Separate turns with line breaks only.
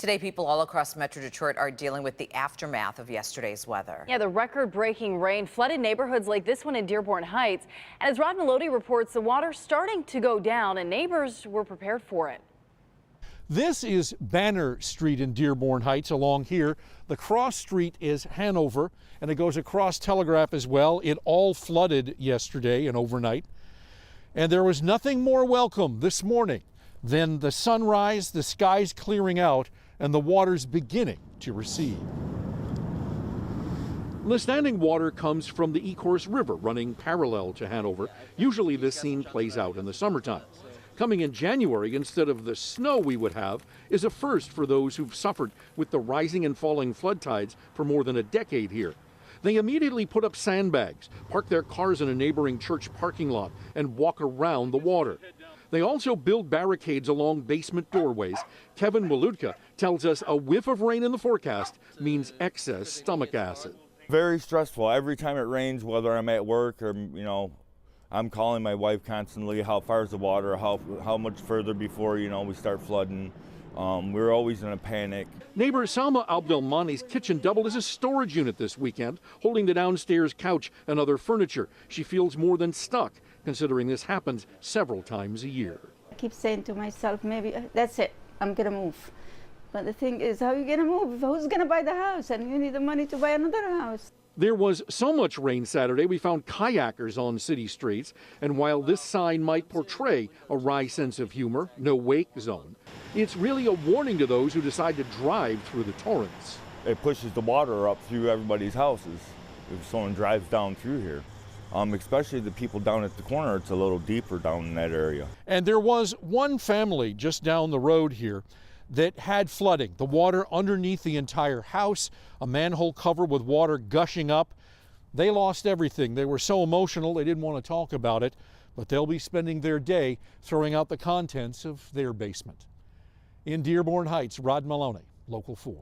Today, people all across Metro Detroit are dealing with the aftermath of yesterday's weather.
Yeah, the record-breaking rain flooded neighborhoods like this one in Dearborn Heights. And as Rod Melody reports, the water's starting to go down and neighbors were prepared for it.
This is Banner Street in Dearborn Heights. Along here, the cross street is Hanover, and it goes across Telegraph as well. It all flooded yesterday and overnight. And there was nothing more welcome this morning than the sunrise, the skies clearing out, and the water's beginning to recede. The standing water comes from the Ecorse River running parallel to Hanover. Usually this scene plays out in the summertime. Coming in January instead of the snow we would have is a first for those who've suffered with the rising and falling flood tides for more than a decade here. They immediately put up sandbags, park their cars in a neighboring church parking lot, and walk around the water. They also build barricades along basement doorways. Kevin Walutka tells us a whiff of rain in the forecast means excess stomach acid.
Very stressful. Every time it rains, whether I'm at work or, I'm calling my wife constantly, how far is the water, how much further before, we start flooding. We're always in a panic.
Neighbor Salma Abdelmani's kitchen doubled as a storage unit this weekend, holding the downstairs couch and other furniture. She feels more than stuck, considering this happens several times a year.
I keep saying to myself, maybe that's it, I'm gonna move. But the thing is, how are you gonna move? Who's gonna buy the house? And you need the money to buy another house.
There was so much rain Saturday, we found kayakers on city streets. And while this sign might portray a wry sense of humor, no wake zone, it's really a warning to those who decide to drive through the torrents.
It pushes the water up through everybody's houses if someone drives down through here. Especially the people down at the corner, it's a little deeper down in that area.
And there was one family just down the road here that had flooding. The water underneath the entire house, a manhole cover with water gushing up. They lost everything. They were so emotional they didn't want to talk about it, but they'll be spending their day throwing out the contents of their basement. In Dearborn Heights, Rod Melody, Local 4.